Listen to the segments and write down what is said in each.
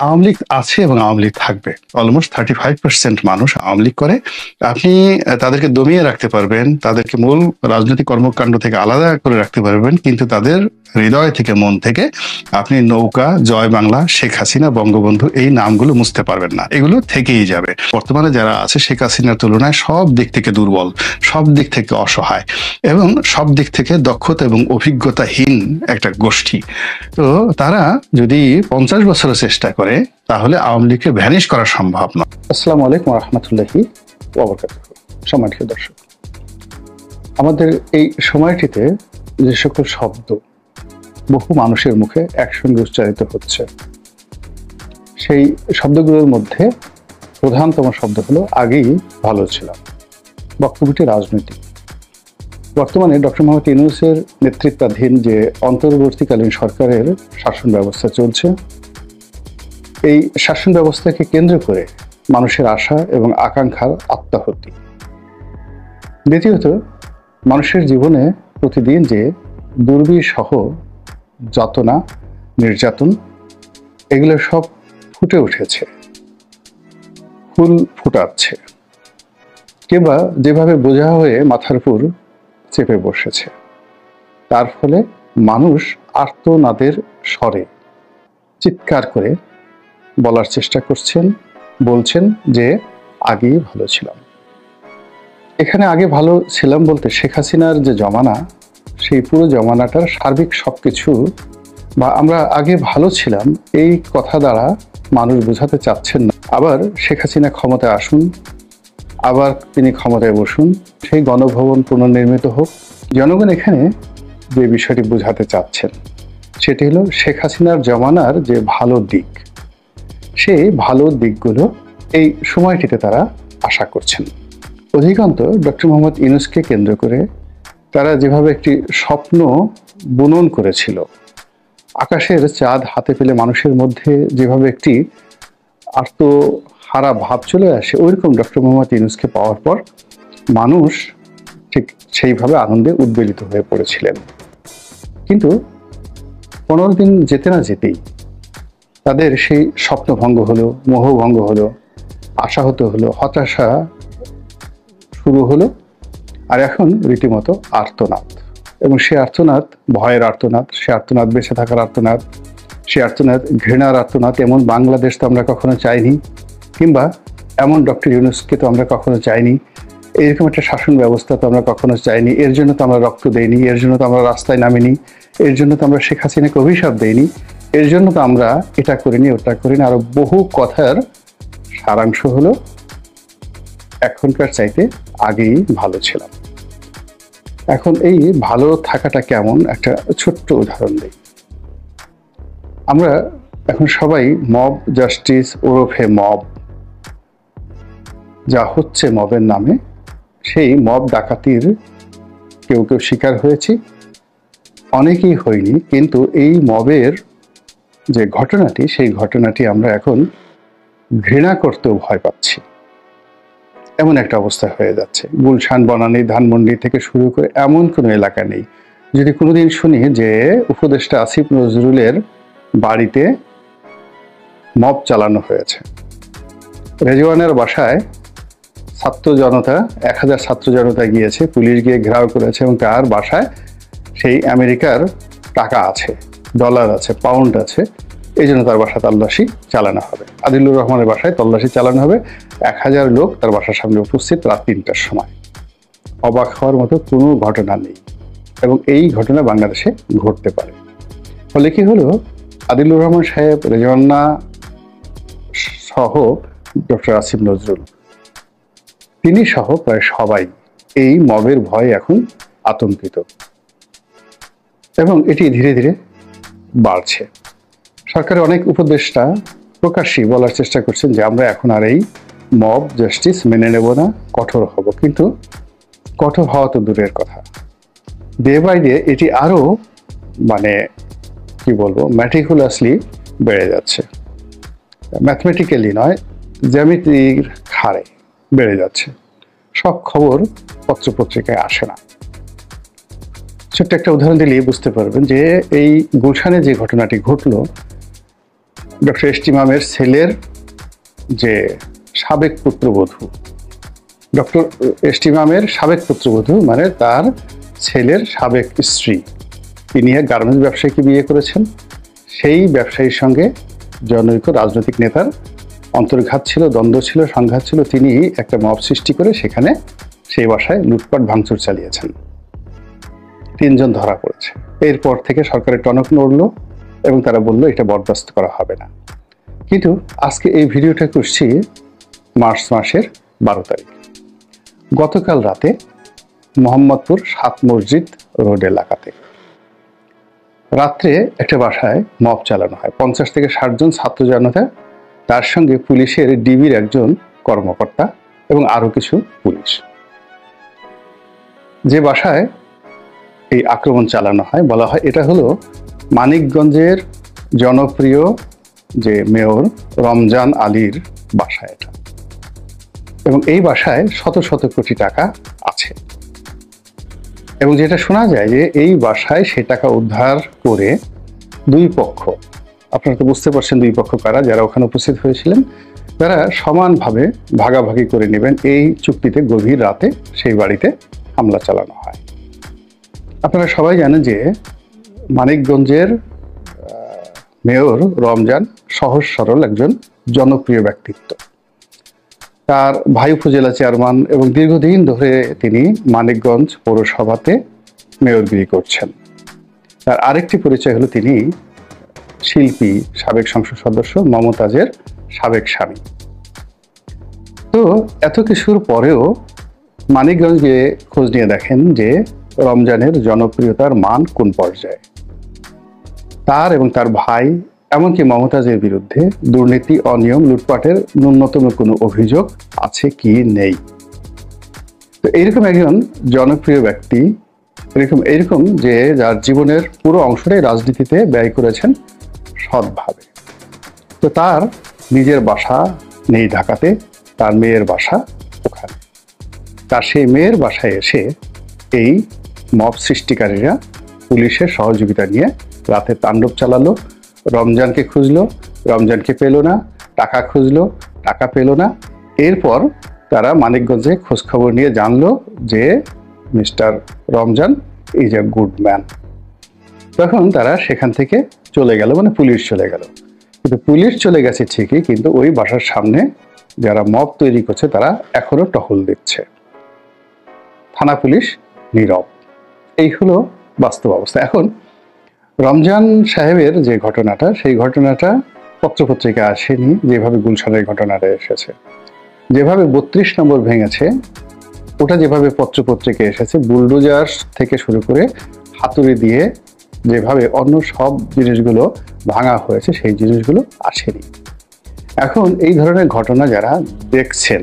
আওয়ামী লীগ আছে এবং আওয়ামী লীগ থাকবে। অলমোস্ট 35% মানুষ আওয়ামী লীগ করে। আপনি তাদেরকে দমিয়ে রাখতে পারবেন, তাদেরকে মূল রাজনৈতিক কর্মকাণ্ড থেকে আলাদা করে রাখতে পারবেন, কিন্তু তাদের হৃদয় থেকে, মন থেকে আপনি নৌকা, জয় বাংলা, শেখ হাসিনা, বঙ্গবন্ধু এই নামগুলো মুছতে পারবেন না। এগুলো থেকেই যাবে। বর্তমানে যারা আছে শেখ হাসিনার তুলনায় সব দিক থেকে দুর্বল, সব দিক থেকে অসহায় এবং সব দিক থেকে দক্ষতা এবং অভিজ্ঞতাহীন একটা গোষ্ঠী। তো তারা যদি 50 বছরের চেষ্টা করে তাহলে আওয়ামী লীগকে ভ্যানিশ করা সম্ভব নয়। আসসালামু আলাইকুম ওয়া রাহমাতুল্লাহি ওয়া বারাকাতুহু। সম্মানিত দর্শক, আমাদের এই সময়টিতে যে সকল শব্দ বহু মানুষের মুখে একসঙ্গে উচ্চারিত হচ্ছে, সেই শব্দগুলোর মধ্যে প্রধানতম শব্দ হলো আগেই ভালো ছিলাম। বক্তব্যটি রাজনৈতিক। বর্তমানে ডক্টর মোহাম্মদ ইউনূসের নেতৃত্বাধীন যে অন্তর্বর্তীকালীন সরকারের শাসন ব্যবস্থা চলছে, এই শাসন ব্যবস্থাকে কেন্দ্র করে মানুষের আশা এবং আকাঙ্ক্ষার আত্মাহুতি। দ্বিতীয়ত, মানুষের জীবনে প্রতিদিন যে দুর্বিষহ যাতনা, নির্যাতন, এগুলো সব ফুটে উঠেছে, ফুল ফুটাচ্ছে, কিংবা যেভাবে বোঝা হয়ে মাথার উপর চেপে বসেছে। তার ফলে মানুষ আর্তনাদের স্বরে চিৎকার করে বলার চেষ্টা করছেন, বলছেন যে আগেই ভালো ছিলাম। এখানে আগে ভালো ছিলাম বলতে শেখ হাসিনার যে জমানা, সেই পুরো জমানাটার সার্বিক সবকিছু, বা আমরা আগে ভালো ছিলাম এই কথা দ্বারা মানুষ বোঝাতে চাচ্ছেন না। আবার শেখ হাসিনা ক্ষমতায় আসুন, আবার তিনি ক্ষমতায় বসুন, সেই গণভবন পুনর্নির্মিত হোক। জনগণ এখানে যে বিষয়টি বোঝাতে চাচ্ছেন সেটি হলো শেখ হাসিনার জমানার যে ভালো দিক, সেই ভালো দিকগুলো এই সময়টিতে তারা আশা করছেন। অধিকান্ত ডক্টর মোহাম্মদ ইউনূসকে কেন্দ্র করে তারা যেভাবে একটি স্বপ্ন বুনন করেছিল, আকাশের চাঁদ হাতে পেলে মানুষের মধ্যে যেভাবে একটি আর্তহারা ভাব চলে আসে, ওইরকম ডক্টর মোহাম্মদ ইউনূসকে পাওয়ার পর মানুষ ঠিক সেইভাবে আনন্দে উদ্বেলিত হয়ে পড়েছিলেন। কিন্তু 15 দিন যেতে না যেতেই তাদের সেই স্বপ্নভঙ্গ হলো, মোহভঙ্গ হলো, আশাহত হলো, হতাশা শুরু হলো, আর এখন রীতিমতো আর্তনাদ। এবং সে আর্তনাদ ভয়ের আর্তনাদ, সে আর্তনাদ বেঁচে থাকার আর্তনাদ, সে আর্তনাদ ঘৃণার আর্তনাদ। এমন বাংলাদেশ তো আমরা কখনো চাইনি, কিংবা এমন ডক্টর ইউনূসকে তো আমরা কখনো চাইনি, এইরকম একটা শাসন ব্যবস্থা তো আমরা কখনো চাইনি। এর জন্য তো আমরা রক্ত দেইনি, এর জন্য তো আমরা রাস্তায় নামিনি, এর জন্য তো আমরা শেখ হাসিনাকে অভিশাপ দেইনি, এর জন্য তো আমরা এটা করিনি, ওটা করিনি। আরো বহু কথার সারাংশ হলো এখনকার চাইতে আগেই ভালো ছিলাম। এখন এই ভালো থাকাটা কেমন, একটা ছোট্ট উদাহরণ দিই। আমরা এখন সবাই মব জাস্টিস ওরফে মব যা হচ্ছে মবের নামে, সেই মব ডাকাতির কেউ কেউ শিকার হয়েছি, অনেকেই হয়নি। কিন্তু এই মবের যে ঘটনাটি, সেই ঘটনাটি আমরা এখন ঘৃণা করতেও ভয় পাচ্ছি, এমন একটা অবস্থা হয়ে যাচ্ছে। গুলশান, বনানী, ধানমন্ডি থেকে শুরু করে এমন কোনো এলাকা নেই যদি কোনোদিন শুনি যে উপদেষ্টা আসিফ নজরুলের বাড়িতে মব চালানো হয়েছে। রেজওয়ানের বাসায় ছাত্র জনতা, 1000 ছাত্র জনতা গিয়েছে, পুলিশ গিয়ে ঘেরাও করেছে, এবং তার বাসায় সেই আমেরিকার টাকা আছে, ডলার আছে, পাউন্ড আছে, এই জন্য তার বাসায় তল্লাশি চালানো হবে। আদিলুর রহমানের বাসায় তল্লাশি চালানো হবে। 1000 লোক তার বাসার সামনে উপস্থিত রাত 3টার সময়। অবাক হওয়ার মতো কোনো ঘটনা নেই, এবং এই ঘটনা বাংলাদেশে ঘটতে পারে। ফলে কি হলো, আদিলুর রহমান সাহেব, রেজওয়ানা সহ ডক্টর আসিফ নজরুল, তিনি সহ প্রায় সবাই এই মবের ভয়ে এখন আতঙ্কিত, এবং এটি ধীরে ধীরে বাড়ছে। সরকারের অনেক উপদেষ্টা প্রকাশ্যেই বলার চেষ্টা করছেন যে আমরা এখন আর এই মব জাস্টিস মেনে নেব না, কঠোর হব। কিন্তু কঠোর হওয়া তো দূরের কথা, ডে বাই ডে এটি আরো কি বলবো, ম্যাটিকুলাসলি বেড়ে যাচ্ছে। ম্যাথমেটিক্যালি নয়, জ্যামিতির হারে বেড়ে যাচ্ছে। সব খবর পত্রপত্রিকায় আসে না। ছোট্ট একটা উদাহরণ দিলেই বুঝতে পারবেন যে এই গুলশানে যে ঘটনাটি ঘটলো, ডক্টর এস টি ইমামের ছেলের যে সাবেক পুত্রবধূ, ডক্টর এস টি ইমামের সাবেক পুত্রবধূ মানে তার ছেলের সাবেক স্ত্রী, তিনি এক গার্মেন্টস ব্যবসায়ীকে বিয়ে করেছেন। সেই ব্যবসায়ীর সঙ্গে জনৈক রাজনৈতিক নেতার অন্তর্ঘাত ছিল, দ্বন্দ্ব ছিল, সংঘাত ছিল। তিনি একটা মব সৃষ্টি করে সেখানে সেই বাসায় লুটপাট ভাঙচুর চালিয়েছেন। 3 জন ধরা পড়েছে। এরপর থেকে সরকারের টনক নড়ল এবং তারা বলল এটা বরদাস্ত করা হবে না। কিন্তু আজকে এই ভিডিওটা করছি মার্চ মাসের 12 তারিখ। গতকাল রাতে মোহাম্মদপুর 7 মসজিদ রোড এলাকাতে রাত্রে একটা বাসায় মব চালানো হয়। 50 থেকে 60 জন ছাত্র জনতা, তার সঙ্গে পুলিশের ডিবির একজন কর্মকর্তা এবং আরো কিছু পুলিশ। যে বাসায় এই আক্রমণ চালানো হয় বলা হয় এটা হলো মানিকগঞ্জের জনপ্রিয় যে মেয়র রমজান আলীর বাসা এটা, এবং এই বাসায় শত শত কোটি টাকা আছে। এবং যেটা শোনা যায় যে এই বাসায় সে টাকা উদ্ধার করে দুই পক্ষ, আপনারা তো বুঝতে পারছেন দুই পক্ষ কারা, যারা ওখানে উপস্থিত হয়েছিলেন, তারা সমানভাবে ভাগাভাগি করে নেবেন এই চুক্তিতে গভীর রাতে সেই বাড়িতে হামলা চালানো হয়। আপনারা সবাই জানেন যে মানিকগঞ্জের মেয়র রমজান সহজ সরল একজন জনপ্রিয় ব্যক্তিত্ব। তার ভাই উপজেলা চেয়ারম্যান এবং দীর্ঘদিন ধরে তিনি মানিকগঞ্জ পৌরসভাতে মেয়রগিরি করছেন। তার আরেকটি পরিচয় হলো তিনি শিল্পী, সাবেক সংসদ সদস্য মমতাজের সাবেক স্বামী। তো এত কিছুর পরেও মানিকগঞ্জে খোঁজ নিয়ে দেখেন যে রমজানের জনপ্রিয়তার মান কোন পর্যায়ে। তার এবং তার ভাই এমনকি মমতাজের বিরুদ্ধে দুর্নীতি, অনিয়ম, লুটপাটের ন্যূনতম কোনো অভিযোগ আছে কি নেই। তো এইরকম একজন জনপ্রিয় ব্যক্তি, এরকম যে যার জীবনের পুরো অংশটাই রাজনীতিতে ব্যয় করেছেন সৎভাবে, তো তার নিজের বাসা নেই ঢাকাতে, তার মেয়ের বাসা ওখানে। তার সেই মেয়ের বাসায় এসে এই মব সৃষ্টিকারীরা পুলিশের সহযোগিতা নিয়ে রাতে তাণ্ডব চালালো। রমজানকে খুঁজলো, রমজানকে পেল না, টাকা খুঁজলো, টাকা পেল না। এরপর তারা মানিকগঞ্জে খোঁজখবর নিয়ে জানলো যে mister Ramzan is a good man. তখন তারা সেখান থেকে চলে গেল, মানে পুলিশ চলে গেল। কিন্তু পুলিশ চলে গেছে ঠিকই, কিন্তু ওই বাসার সামনে যারা মব তৈরি করছে তারা এখনো টহল দিচ্ছে। থানা পুলিশ নীরব। এই হলো বাস্তব অবস্থা। এখন রমজান সাহেবের যে ঘটনাটা, সেই ঘটনাটা পত্রপত্রিকা আসেনি যেভাবে গুলশানের ঘটনাটা এসেছে। যেভাবে 32 নম্বর ভেঙেছে ওটা যেভাবে পত্রপত্রিকা এসেছে, বুলডোজার থেকে শুরু করে হাতুড়ি দিয়ে যেভাবে অন্য সব জিনিসগুলো ভাঙা হয়েছে সেই জিনিসগুলো আসেনি। এখন এই ধরনের ঘটনা যারা দেখছেন,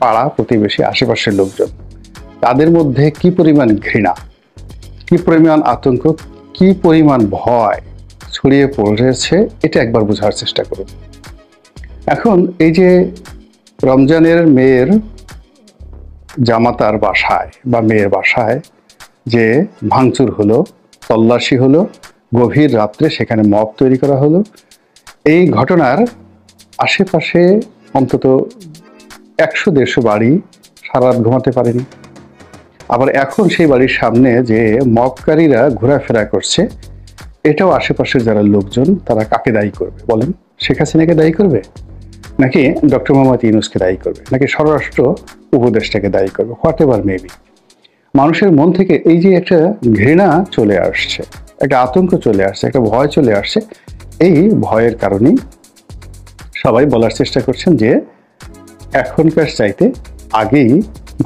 পাড়া প্রতিবেশী আশেপাশের লোকজন, তাদের মধ্যে কি পরিমাণ ঘৃণা, কি পরিমাণ আতঙ্ক, কি পরিমাণ ভয় ছড়িয়ে পড়েছে এটা একবার বোঝার চেষ্টা করুন। এখন এই যে রমজানের মেয়ের জামাতার বাসায় বা মেয়ের বাসায় যে ভাঙচুর হলো, তল্লাশি হলো, গভীর রাত্রে সেখানে মব তৈরি করা হলো, এই ঘটনার আশেপাশে অন্তত 100-150 বাড়ি সারা রাত ঘুমাতে পারেনি। আবার এখন সেই বাড়ির সামনে যে মবকারীরা ঘোরাফেরা করছে, এটাও আশেপাশের যারা লোকজন তারা কাকে দায়ী করবে বলেন? শেখ হাসিনাকে দায়ী করবে, নাকি ডক্টর মোহাম্মদ ইউনূসকে দায়ী করবে, নাকি স্বরাষ্ট্র উপদেষ্টাকে দায়ী করবে? হোয়াট এভার মেবি, মানুষের মন থেকে এই যে একটা ঘৃণা চলে আসছে, একটা আতঙ্ক চলে আসছে, একটা ভয় চলে আসছে, এই ভয়ের কারণেই সবাই বলার চেষ্টা করছেন যে এখনকার চাইতে আগেই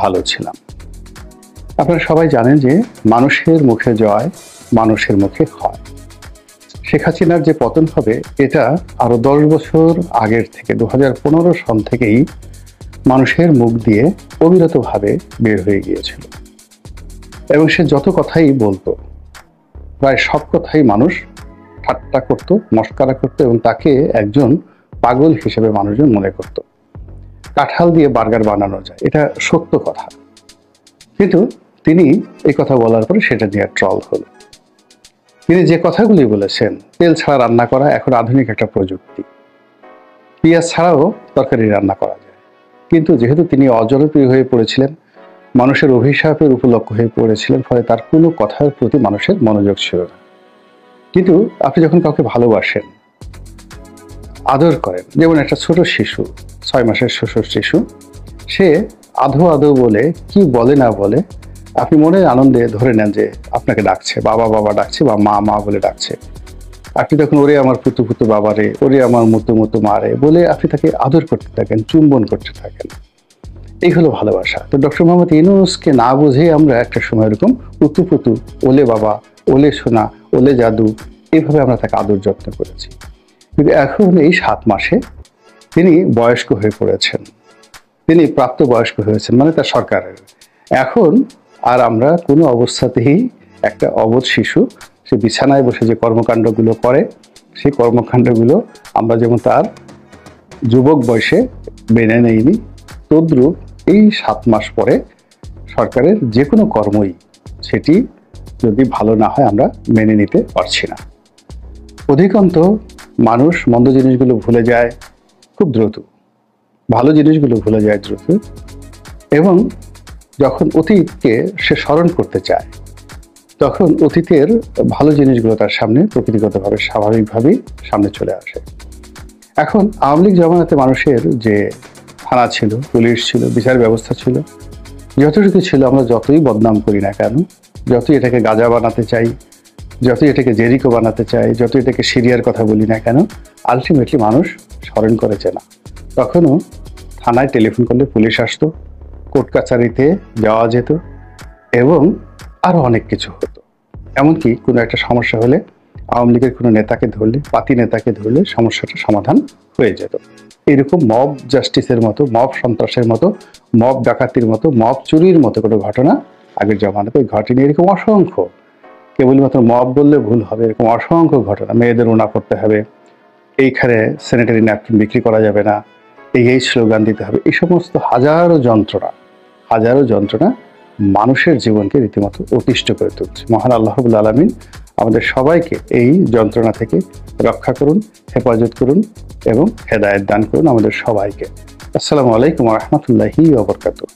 ভালো ছিলাম। আপনারা সবাই জানেন যে মানুষের মুখে জয়, মানুষের মুখে ক্ষয়। শেখ হাসিনার যে পতন হবে এটা আরো 10 বছর আগের থেকে 2015 সন থেকেই মানুষের মুখ দিয়ে অবিরতভাবে বের হয়ে গিয়েছিল, এবং সে যত কথাই বলতো প্রায় সব কথাই মানুষ ঠাট্টা করত, মস্করা করত, এবং তাকে একজন পাগল হিসেবে মানুষজন মনে করত। কাঁঠাল দিয়ে বার্গার বানানো যায়, এটা সত্য কথা, কিন্তু তিনি এই কথা বলার পরে সেটা নিয়ে ট্রল হলো। তিনি যে কথাগুলি বলেছেন, তেল ছাড়া রান্না করা এখন আধুনিক একটা প্রযুক্তি, পেঁয়াজ ছাড়াও তরকারি রান্না করা যায়। কিন্তু যেহেতু তিনি অজনপ্রিয় হয়ে পড়েছিলেন, মানুষের অভিশাপের উপলক্ষ হয়ে পড়েছিলেন, ফলে তার কোনো কথার প্রতি মানুষের মনোযোগ ছিল না। কিন্তু আপনি যখন কাউকে ভালোবাসেন, আদর করেন, যেমন একটা ছোট শিশু, 6 মাসের শিশু, সে আধো আধো বলে কি বলে না বলে আপনি মনের আনন্দে ধরে নেন যে আপনাকে ডাকছে, বাবা বাবা ডাকছে বা মা মা বলে ডাকছে। আপনি তখন ওরে আমার পুতু পুতু বাবা রে, ওরে আমার মুতু মুতু মা রে বলে আপনি তাকে আদর করতে থাকেন, চুম্বন করতে থাকেন। এই হলো ভালোবাসা। তো ডক্টর মোহাম্মদ ইউনূসকে না বুঝে আমরা একটা সময় এরকম পুতু পুতু, ওলে বাবা, ওলে সোনা, ওলে জাদু, এইভাবে আমরা তাকে আদর যত্ন করেছি। কিন্তু এখন এই 7 মাসে তিনি বয়স্ক হয়ে পড়েছেন, তিনি প্রাপ্তবয়স্ক হয়েছেন, মানে তার সরকারের। এখন আর আমরা কোনো অবস্থাতেই একটা অবোধ শিশু, সে বিছানায় বসে যে কর্মকাণ্ডগুলো করে, সেই কর্মকাণ্ডগুলো আমরা যেমন তার যুবক বয়সে মেনে নেইনি, তদ্রূপ এই 7 মাস পরে সরকারের যে কোনো কর্মই সেটি যদি ভালো না হয় আমরা মেনে নিতে পারছি না। অধিকাংশ মানুষ মন্দ জিনিসগুলো ভুলে যায় খুব দ্রুত, ভালো জিনিসগুলো ভুলে যায় দ্রুত, এবং যখন অতীতকে সে স্মরণ করতে চায় তখন অতীতের ভালো জিনিসগুলো তার সামনে প্রকৃতিগতভাবে স্বাভাবিকভাবেই সামনে চলে আসে। এখন আওয়ামী লীগ জমানাতে মানুষের যে থানা ছিল, পুলিশ ছিল, বিচার ব্যবস্থা ছিল, যতটুকু ছিল, আমরা যতই বদনাম করি না কেন, যতই এটাকে গাঁজা বানাতে চাই, যতই এটাকে জেরিকো বানাতে চাই, যতই এটাকে সিরিয়ার কথা বলি না কেন, আলটিমেটলি মানুষ স্মরণ করেছে না। তখনও থানায় টেলিফোন করলে পুলিশ আসতো, কোর্ট কাছারিতে যাওয়া যেত, এবং আরো অনেক কিছু হতো। এমনকি কোনো একটা সমস্যা হলে আওয়ামী লীগের কোনো নেতাকে ধরলে, পাতি নেতাকে ধরলে সমস্যাটা সমাধান হয়ে যেত। এরকম মব জাস্টিসের মতো, মব সন্ত্রাসের মতো, মব ডাকাতির মতো, মব চুরির মতো কোনো ঘটনা আগের জমানাতে ঘটেনি। এরকম অসংখ্য, কেবলমাত্র মব বললে ভুল হবে, এরকম অসংখ্য ঘটনা। মেয়েদের ওনা করতে হবে, এইখানে স্যানিটারি ন্যাপকিন বিক্রি করা যাবে না, এই স্লোগান দিতে হবে, এই সমস্ত হাজারো যন্ত্রণা মানুষের জীবনকে রীতিমতো অতিষ্ঠ করে তুলছে। মহান আল্লাহ রাব্বুল আলামিন আমাদের সবাইকে এই যন্ত্রণা থেকে রক্ষা করুন, হেফাজত করুন এবং হেদায়েত দান করুন আমাদের সবাইকে। আসসালামু আলাইকুম ওয়া রাহমাতুল্লাহি ওয়া বারাকাতুহু।